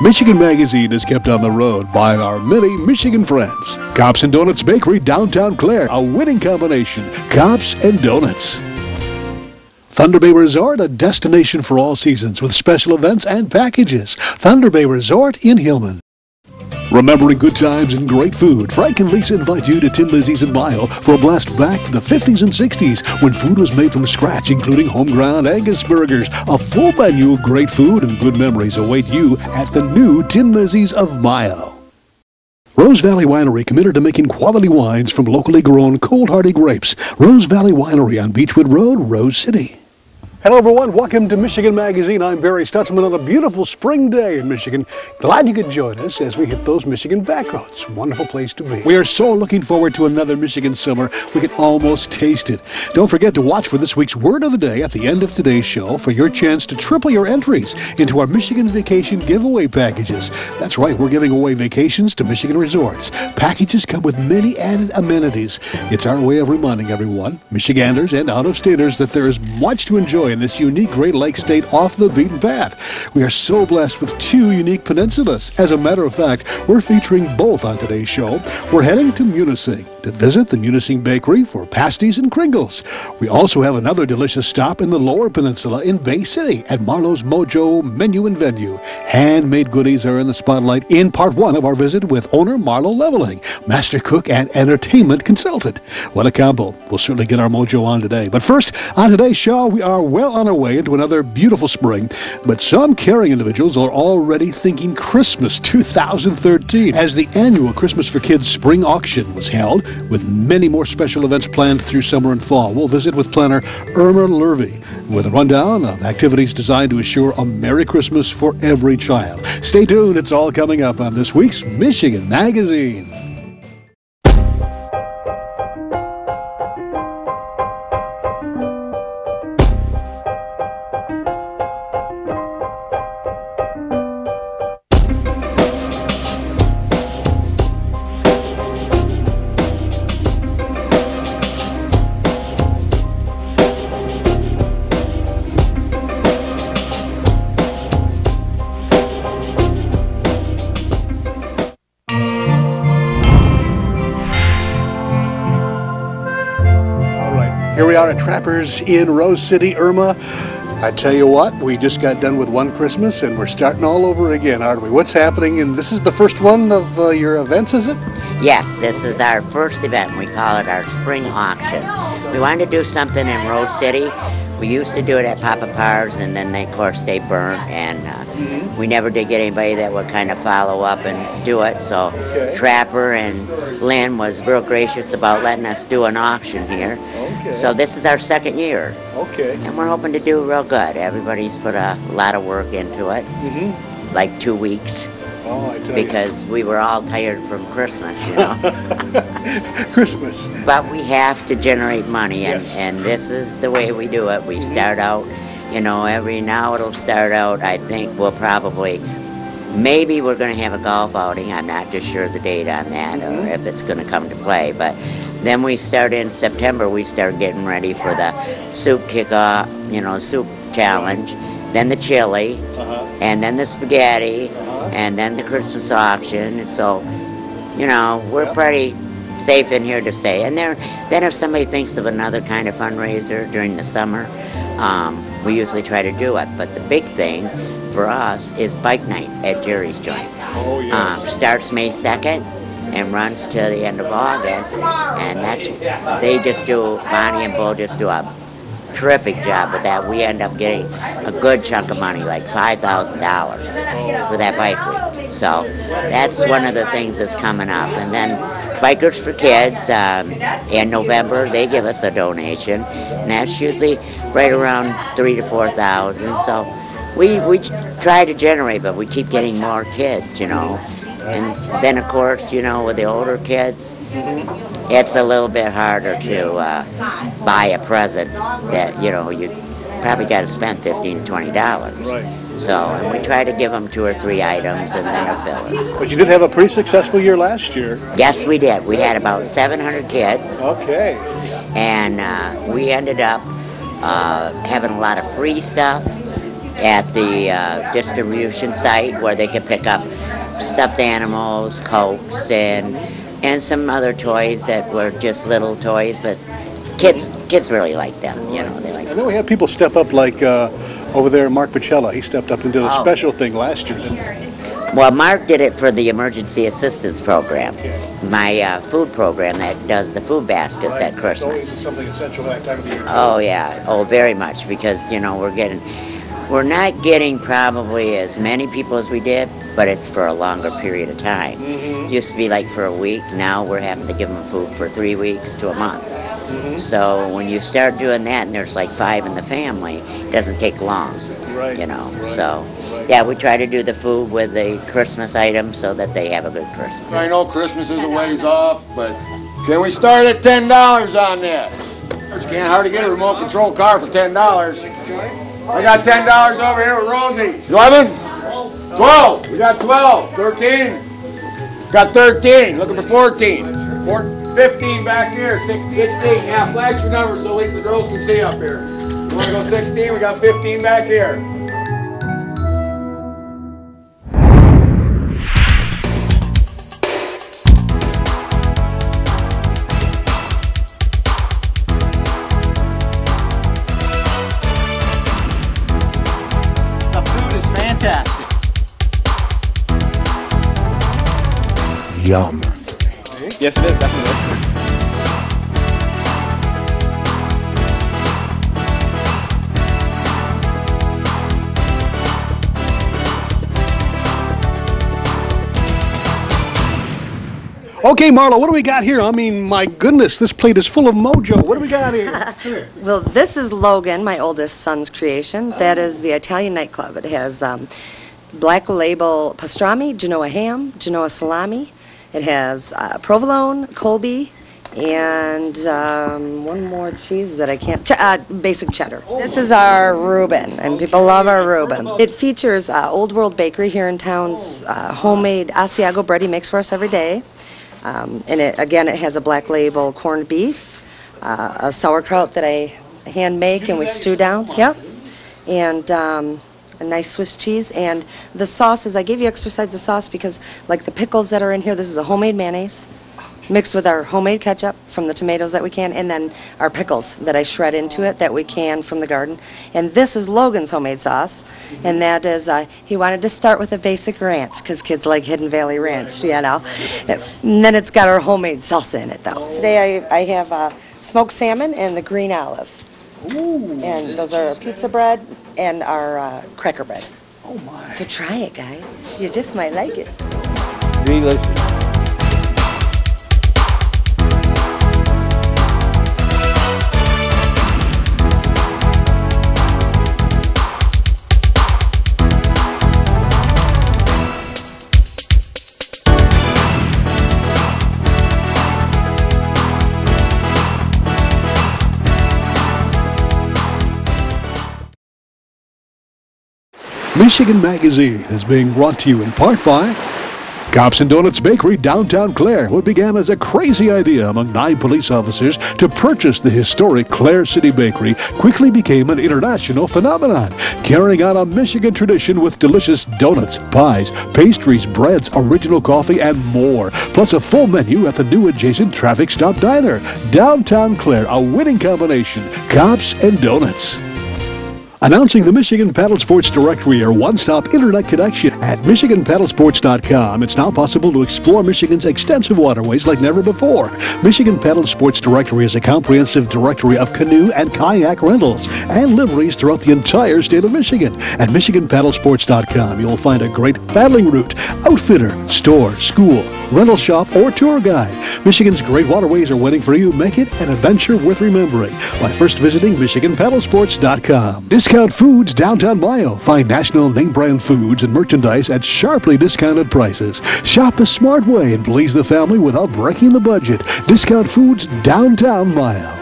Michigan Magazine is kept on the road by our many Michigan friends. Cops and Donuts Bakery, downtown Clare, a winning combination. Cops and Donuts. Thunder Bay Resort, a destination for all seasons with special events and packages. Thunder Bay Resort in Hillman. Remembering good times and great food, Frank and Lisa invite you to Tin Lizzie's in Mayo for a blast back to the 50s and 60s when food was made from scratch, including home-ground Angus burgers. A full menu of great food and good memories await you at the new Tin Lizzie's of Mayo. Rose Valley Winery, committed to making quality wines from locally grown cold-hardy grapes. Rose Valley Winery on Beechwood Road, Rose City. Hello everyone, welcome to Michigan Magazine. I'm Barry Stutzman on a beautiful spring day in Michigan. Glad you could join us as we hit those Michigan back roads. Wonderful place to be. We are so looking forward to another Michigan summer. We can almost taste it. Don't forget to watch for this week's Word of the Day at the end of today's show for your chance to triple your entries into our Michigan Vacation giveaway packages. That's right, we're giving away vacations to Michigan resorts. Packages come with many added amenities. It's our way of reminding everyone, Michiganders and out-of-staters, that there is much to enjoy in this unique Great Lakes state off the beaten path. We are so blessed with two unique peninsulas. As a matter of fact, we're featuring both on today's show. We're heading to Munising to visit the Munising Bakery for pasties and Kringles. We also have another delicious stop in the Lower Peninsula in Bay City at Marlo's Mojo Menu and Venue. Handmade goodies are in the spotlight in part one of our visit with owner Marlo Leveling, master cook and entertainment consultant. What a combo. We'll certainly get our mojo on today. But first, on today's show, we are well on our way into another beautiful spring, but some caring individuals are already thinking Christmas 2013 as the annual Christmas for Kids spring auction was held, with many more special events planned through summer and fall. We'll visit with planner Irma Lurvy with a rundown of activities designed to assure a Merry Christmas for every child. Stay tuned, it's all coming up on this week's Michigan Magazine. Here we are at Trappers in Rose City. Irma, I tell you what, we just got done with one Christmas and we're starting all over again, aren't we? What's happening? And this is the first one of your events, is it? Yes, this is our first event. We call it our spring auction. We wanted to do something in Rose City. We used to do it at Papa Par's, and then of course they burned, and we never did get anybody that would kind of follow up and do it. So Trapper and Lynn was real gracious about letting us do an auction here. So this is our second year. And we're hoping to do real good. Everybody's put a lot of work into it, like 2 weeks. Because we were all tired from Christmas, you know. Christmas. But we have to generate money, and this is the way we do it. We start out, you know, now it'll start out, I think we'll probably, maybe we're going to have a golf outing. I'm not just sure the date on that or if it's going to come to play. But then we start in September, we start getting ready for the soup kickoff, you know, soup challenge, then the chili, and then the spaghetti, and then the Christmas auction. So, you know, we're pretty safe in here to stay. And then if somebody thinks of another kind of fundraiser during the summer, we usually try to do it. But the big thing for us is bike night at Jerry's Joint. Starts May 2nd and runs to the end of August. And that's, Bonnie and Bull just do a terrific job with that. We end up getting a good chunk of money, like $5,000 for that bike week. So that's one of the things that's coming up. And then Bikers for Kids, in November, they give us a donation, and that's usually right around $3,000 to $4,000. So we try to generate, but we keep getting more kids, you know. And then, of course, you know, with the older kids, it's a little bit harder to buy a present that, you know, you probably got to spend $15 to $20. So, and we try to give them 2 or 3 items and then a filler. But you did have a pretty successful year last year. Yes, we did. We had about 700 kids. Okay. And we ended up having a lot of free stuff at the distribution site where they could pick up stuffed animals, Cokes, and some other toys that were just little toys, but kids really like them, you know, they like them. And then we had people step up like over there, Mark Pacella. He stepped up and did a special thing last year, didn't he? Well, Mark did it for the Emergency Assistance Program, my food program that does the food baskets at Christmas. It's always something essential that time of the year, too. Oh, yeah. Oh, very much, because, you know, we're not getting probably as many people as we did, but it's for a longer period of time. Used to be like for a week. Now we're having to give them food for 3 weeks to a month. So when you start doing that and there's like 5 in the family, it doesn't take long, you know. So, yeah, we try to do the food with the Christmas items so that they have a good Christmas. I know Christmas is a ways off, but can we start at $10 on this? You can't hardly get a remote control car for $10. I got $10 over here with Rosie. 11? 12. We got 12. 13. Got 13. Looking for 14. 15 back here. 16. Yeah, flash your number so the girls can see up here. You want to go 16? We got 15 back here. The food is fantastic. Yum. Yes, it is, definitely. Okay, Marlo, what do we got here? I mean, my goodness, this plate is full of Mojo. What do we got here? Well, this is Logan, my oldest son's creation. That is the Italian nightclub. It has Black Label pastrami, Genoa ham, Genoa salami. It has provolone, Colby, and one more cheese that I can't, basic cheddar. This is our Reuben, and people love our Reuben. It features Old World Bakery here in town's homemade Asiago bread he makes for us every day. And it has a Black Label corned beef, a sauerkraut that I hand make and we stew down, and a nice Swiss cheese. And the sauces, I gave you extra sides of sauce because like the pickles that are in here, this is a homemade mayonnaise mixed with our homemade ketchup from the tomatoes that we can, and then our pickles that I shred into it that we can from the garden. And this is Logan's homemade sauce, and that is, he wanted to start with a basic ranch because kids like Hidden Valley Ranch, you know. And then it's got our homemade salsa in it though. Today I have smoked salmon and the green olive. Ooh, and those are our pizza bread and our cracker bread. Oh my. So try it, guys. You just might like it. Delicious. Michigan Magazine is being brought to you in part by Cops and Donuts Bakery, downtown Clare. What began as a crazy idea among 9 police officers to purchase the historic Clare City Bakery quickly became an international phenomenon, carrying on a Michigan tradition with delicious donuts, pies, pastries, breads, original coffee, and more. Plus a full menu at the new adjacent Traffic Stop Diner. Downtown Clare, a winning combination. Cops and Donuts. Announcing the Michigan Paddle Sports Directory, your one-stop internet connection. At MichiganPaddlesports.com, it's now possible to explore Michigan's extensive waterways like never before. Michigan Paddle Sports Directory is a comprehensive directory of canoe and kayak rentals and liveries throughout the entire state of Michigan. At MichiganPaddlesports.com, you'll find a great paddling route, outfitter, store, school, rental shop, or tour guide. Michigan's great waterways are waiting for you. Make it an adventure worth remembering by first visiting MichiganPaddlesports.com. Discount Foods Downtown Mayo. Find national name brand foods and merchandise at sharply discounted prices. Shop the smart way and please the family without breaking the budget. Discount Foods Downtown Mayo.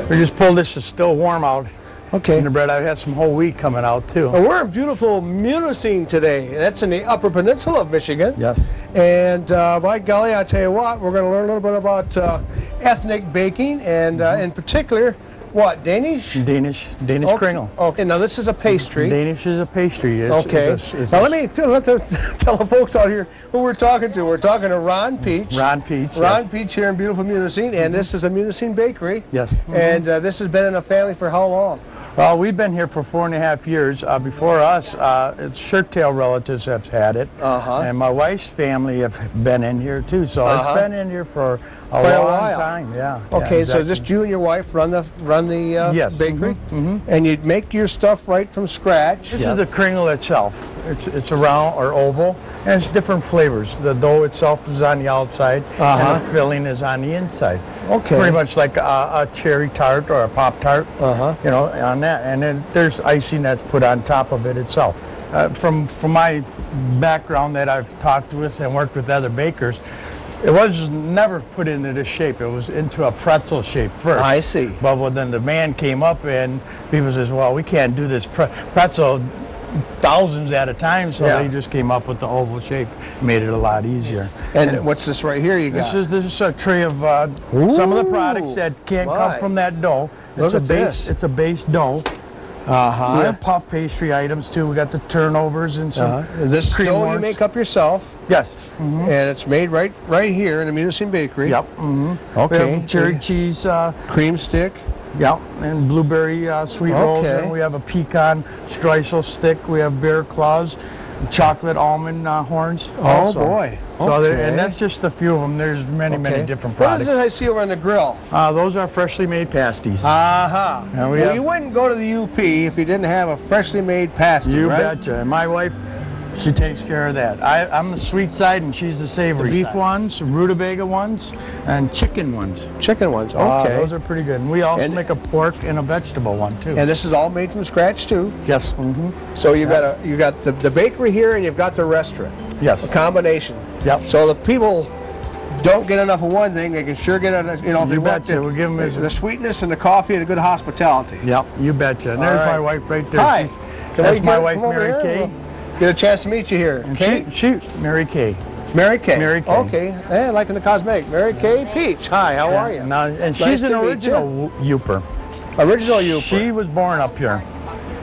We just pulled this, it's still warm out. Okay. In the bread, I've had some whole wheat coming out too. Well, we're in beautiful Munising today. That's in the Upper Peninsula of Michigan. Yes. And by golly, I tell you what, we're going to learn a little bit about ethnic baking and in particular what, Danish? Danish Okay. kringle. Okay, now this is a pastry. Danish is a pastry. Okay. Now let me tell the folks out here who we're talking to. We're talking to Ron Peach. Ron Peach. Ron yes. Peach here in beautiful Munising, and this is a Munising Bakery. Yes. And this has been in a family for how long? Well, we've been here for 4.5 years. Before us, it's shirt-tail relatives have had it. And my wife's family have been in here too. So it's been in here for a long time. Yeah. Okay, yeah, exactly. so just you and your wife run the yes. bakery, and you make your stuff right from scratch. This is the kringle itself. It's a round or oval, and it's different flavors. The dough itself is on the outside, and the filling is on the inside. Okay. Pretty much like a cherry tart or a pop tart. You know, on that, and then there's icing that's put on top of it itself. From my background that I've talked with and worked with other bakers, it was never put into this shape. It was into a pretzel shape first. I see. But when then the man came up and people says, well, we can't do this pretzel thousands at a time, so they just came up with the oval shape, made it a lot easier. And what's this right here you got? This is a tray of some of the products that can't come from that dough. It's a base. It's a base dough. We have puff pastry items too. We got the turnovers and some. This dough you make up yourself. Yes. And it's made right here in the Munising Bakery. Yep. Okay. We have cherry cheese. Cream stick. Yep, and blueberry sweet rolls, and we have a pecan streusel stick. We have bear claws, chocolate almond horns. Oh boy! So and that's just a few of them. There's many different What products. is this I see over on the grill? Those are freshly made pasties. And well, you wouldn't go to the UP if you didn't have a freshly made pasty, You right? betcha. And my wife, she takes care of that. I'm the sweet side and she's the savory beef ones, rutabaga ones, and chicken ones. Chicken ones, okay. Those are pretty good. And we also make a pork and a vegetable one too. And this is all made from scratch too? Yes. So you got the bakery here and you've got the restaurant. Yes. A combination. Yep. So the people don't get enough of one thing, they can sure get if they want we'll give them the sweetness and the coffee and the good hospitality. Yep, you betcha. And there's my wife right there. Hi. That's my wife, Mary Kay. Get a chance to meet you here. And she Mary Kay. Mary Kay. Mary Kay. Okay. Yeah, like in the cosmetic. Mary Kay Peach. Hi, how are you? And she's an original Youper. Original Youper. She was born up here.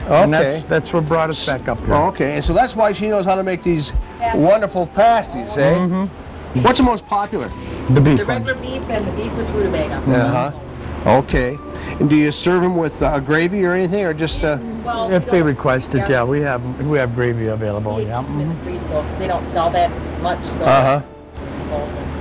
Okay. And that's what brought us back up here. Okay, and so that's why she knows how to make these wonderful pasties, eh? What's the most popular? The beef The regular beef and the beef with rutabaga. Okay. And do you serve them with gravy or anything, or just? Well, if they request it, we have gravy available. Keep them in the freeze because they don't sell that much. So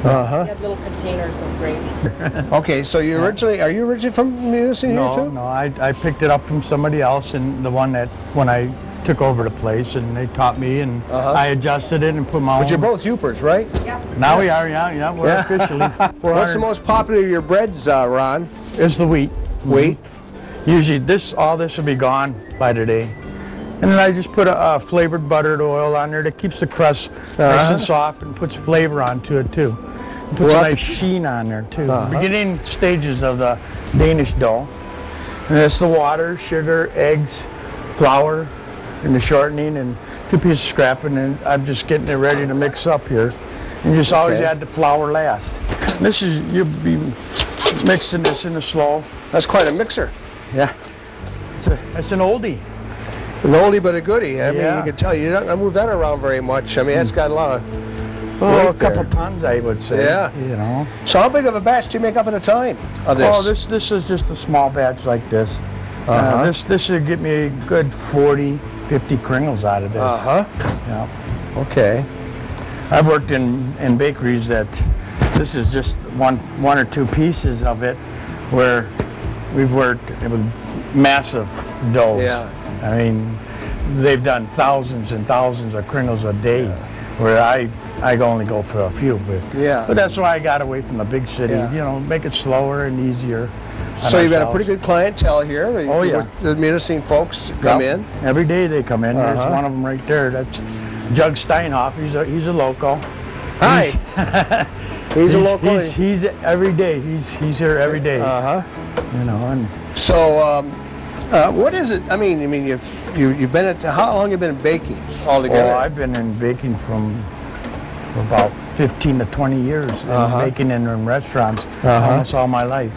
We have little containers of gravy. Okay, so are you originally from Munising here too? No, I picked it up from somebody else, and the one that when I took over the place, and they taught me, and I adjusted it and put my own. But you're both Youpers, right? Yep. Now we are, we're officially. What's the most popular of your breads, Ron? It's the wheat. Wheat? Usually all this will be gone by today. And then I just put a flavored buttered oil on there that keeps the crust nice and soft and puts flavor onto it too. It puts a nice sheen on there too. Beginning stages of the Danish dough. And that's the water, sugar, eggs, flour, and the shortening, and 2 pieces of scrap, and then I'm just getting it ready to mix up here. And just always add the flour last. And you'll be mixing this in the slow. That's quite a mixer. Yeah. It's an oldie. An oldie but a goodie. I mean, you can tell you don't move that around very much. I mean, that's got a lot of a couple tons, I would say. Yeah. So how big of a batch do you make up at a time of this? Oh, this is just a small batch like this. This should get me a good 40, 50 kringles out of this. Yeah. Okay. I've worked in bakeries that this is just one or two pieces of it, where we've worked with massive doughs. Yeah. I mean, they've done thousands and thousands of kringles a day, where I only go for a few. But that's why I got away from the big city. You know, make it slower and easier. So you've got a pretty good clientele here. The Munising folks come in. Every day they come in. There's one of them right there. That's Jug Steinhoff. He's a local. Hi. He's a local. He's every day. He's here every day. You know. And so, what is it? I mean, you've been at how long have you been baking altogether? Oh, I've been in baking for about 15 to 20 years. And baking in restaurants almost all my life.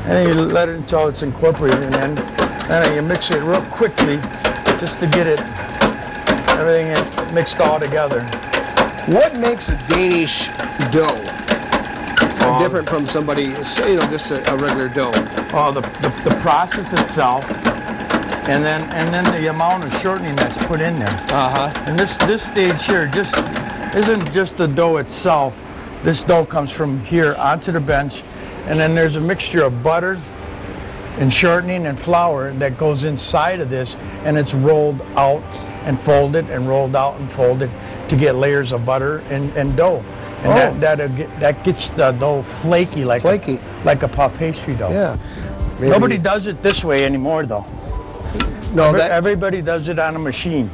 And then you let it until it's incorporated, and then you mix it real quickly just to get everything mixed all together. What makes a Danish dough different from somebody, just a regular dough? Oh, the process itself, and then the amount of shortening that's put in there. And this stage here isn't just the dough itself. This dough comes from here onto the bench, and then there's a mixture of butter and shortening and flour that goes inside of this, and it's rolled out and folded and rolled out and folded to get layers of butter and dough. And that gets the dough flaky like a puff pastry dough. Yeah. Maybe. Nobody does it this way anymore, though. No, everybody does it on a machine.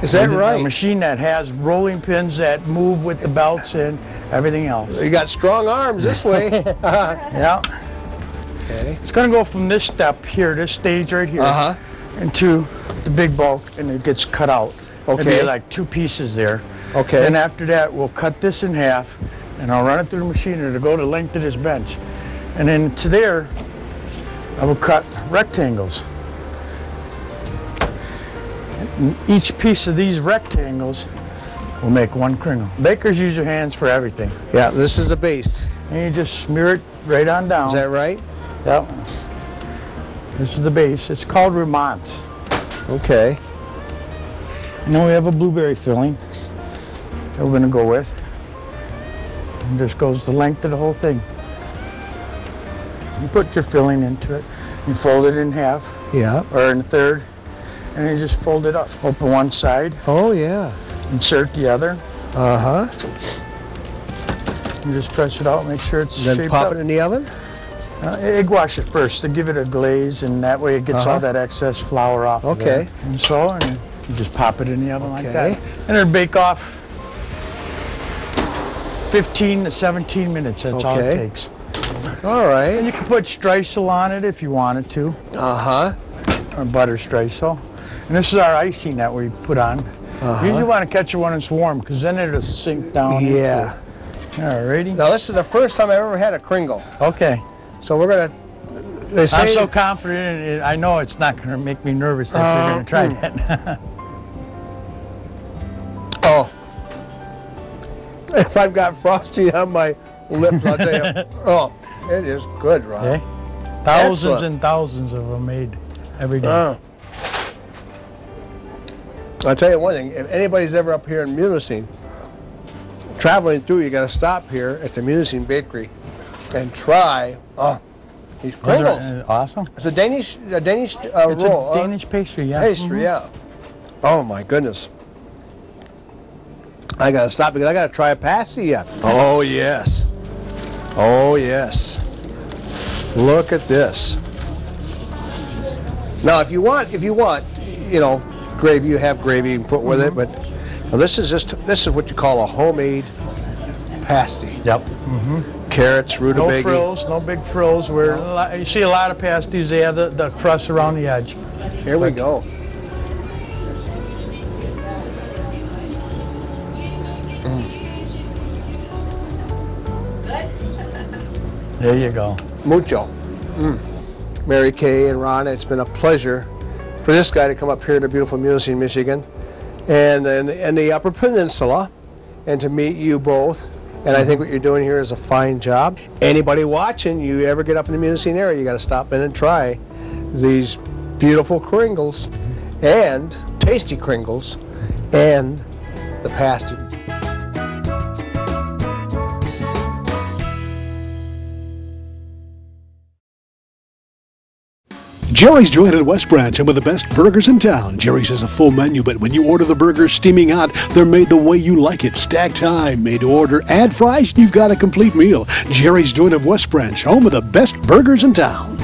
Is that right? A machine that has rolling pins that move with the belts and everything else. You got strong arms this way. Yeah. Okay. It's going to go from this step here, this stage right here, into the big bulk, and it gets cut out. Okay. It'll be like 2 pieces there. Okay. And after that, we'll cut this in half, and I'll run it through the machine, and it'll go the length of this bench. And then to there, I will cut rectangles. And each piece of these rectangles will make 1 kringle. Bakers use your hands for everything. Yeah, this is the base. And you just smear it right on down. Is that right? Yep. This is the base. It's called Remont. Okay. And then we have a blueberry filling that we're going to go with. And this goes the length of the whole thing. You put your filling into it. You fold it in half. Yeah. Or in a third. And you just fold it up. Open one side. Oh, yeah. Insert the other. Uh-huh. And just press it out, make sure it's then shaped pop up. it in the oven? Egg wash it first to give it a glaze, and that way it gets all that excess flour off of Okay. it. And you just pop it in the oven like that. And it'll bake off 15 to 17 minutes. That's all it takes. All right. And you can put streusel on it if you wanted to. Or butter streusel. And this is our icing that we put on. You usually want to catch it when it's warm, because then it'll sink down. Yeah. Alrighty. Now this is the first time I've ever had a Kringle. Okay. So we're gonna. I'm so confident in it. I know it's not gonna make me nervous that you're gonna try that. Oh. If I've got frosting on my lips, I'll tell you. Oh, it is good, Ron. Okay. Thousands and thousands of them made every day. I'll tell you one thing. If anybody's ever up here in Munising, traveling through, you got to stop here at the Munising Bakery and try these Kringles. Awesome. It's a Danish roll. It's a Danish pastry, yeah. Pastry, yeah. Oh my goodness. I got to stop because I got to try a pasty yet. Oh yes. Oh yes. Look at this. Now, if you want, gravy, you have gravy you can put with it, but now this is what you call a homemade pasty. Yep. Carrots, rutabaga. No frills, no big frills. You see a lot of pasties, they have the crust around the edge. Here we go. There you go. Mucho. Mary Kay and Ron, it's been a pleasure for this guy to come up here to beautiful Munising, Michigan, and the Upper Peninsula, and to meet you both. And I think what you're doing here is a fine job. Anybody watching, you ever get up in the Munising area, you got to stop in and try these beautiful Kringles, and tasty Kringles, and the pasty. Jerry's joined at West Branch and with the best burgers in town. Jerry's has a full menu, but when you order the burgers steaming hot, they're made the way you like it. Stack time, made to order, add fries, and you've got a complete meal. Jerry's joined at West Branch, home of the best burgers in town.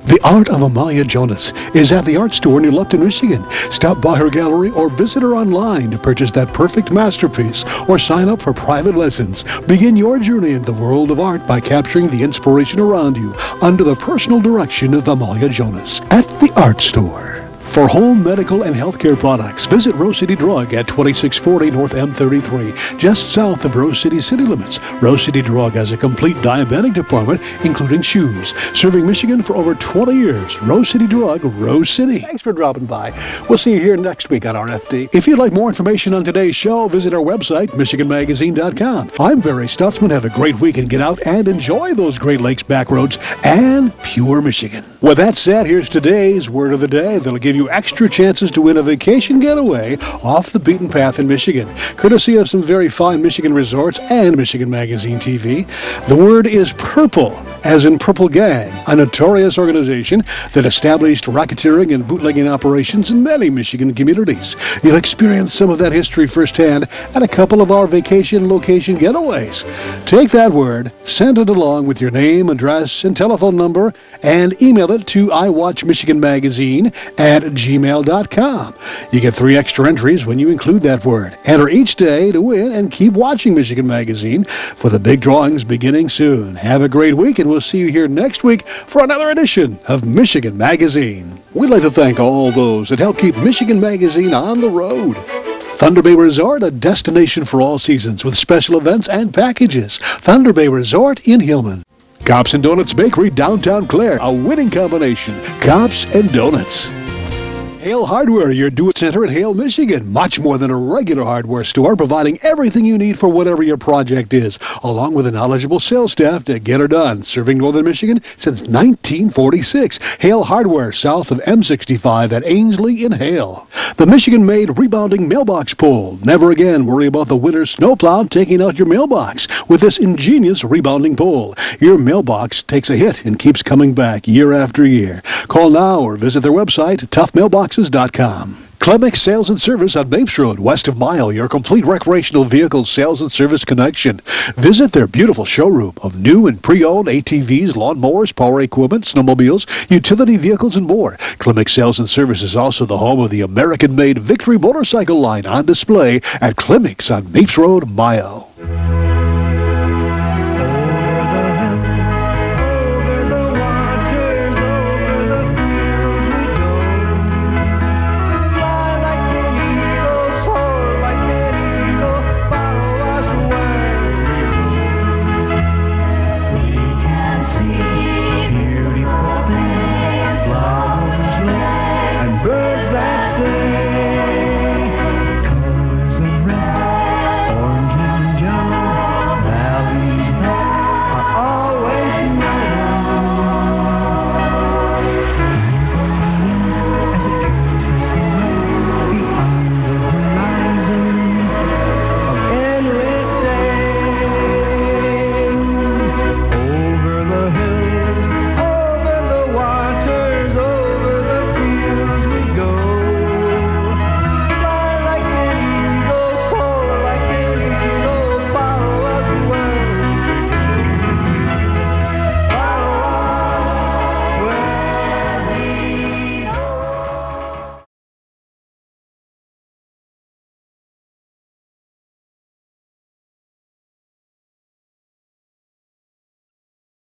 The Art of Amalia Jonas is at the art store near Lupton, Michigan. Stop by her gallery or visit her online to purchase that perfect masterpiece or sign up for private lessons. Begin your journey into the world of art by capturing the inspiration around you under the personal direction of Amalia Jonas at the art store. For home, medical, and healthcare products, visit Rose City Drug at 2640 North M33, just south of Rose City city limits. Rose City Drug has a complete diabetic department, including shoes. Serving Michigan for over 20 years. Rose City Drug, Rose City. Thanks for dropping by. We'll see you here next week on RFD. If you'd like more information on today's show, visit our website, MichiganMagazine.com. I'm Barry Stutzman. Have a great week and get out and enjoy those Great Lakes back roads and pure Michigan. With that said, here's today's Word of the Day that'll give you extra chances to win a vacation getaway off the beaten path in Michigan, courtesy of some very fine Michigan resorts and Michigan Magazine TV. The word is purple, as in Purple Gang, a notorious organization that established racketeering and bootlegging operations in many Michigan communities. You'll experience some of that history firsthand at a couple of our vacation location getaways. Take that word, send it along with your name, address, and telephone number, and email it to iWatchMichiganMagazine@gmail.com. You get 3 extra entries when you include that word. Enter each day to win and keep watching Michigan Magazine for the big drawings beginning soon. Have a great week, and we'll see you here next week for another edition of Michigan Magazine. We'd like to thank all those that help keep Michigan Magazine on the road. Thunder Bay Resort, a destination for all seasons with special events and packages. Thunder Bay Resort in Hillman. Cops and Donuts Bakery, downtown Clare, a winning combination. Cops and Donuts. Hale Hardware, your do-it-center in Hale, Michigan. Much more than a regular hardware store, providing everything you need for whatever your project is, along with a knowledgeable sales staff to get her done. Serving Northern Michigan since 1946. Hale Hardware, south of M65 at Ainsley in Hale. The Michigan-made rebounding mailbox pull. Never again worry about the winter snowplow taking out your mailbox with this ingenious rebounding pull. Your mailbox takes a hit and keeps coming back year after year. Call now or visit their website, toughmailboxes.com. Clemix Sales and Service on Mapes Road, west of Mile, your complete recreational vehicle sales and service connection. Visit their beautiful showroom of new and pre-owned ATVs, lawnmowers, power equipment, snowmobiles, utility vehicles, and more. Clemix Sales and Service is also the home of the American-made Victory motorcycle line on display at Clemix on Mapes Road, Mile. Birds that sing.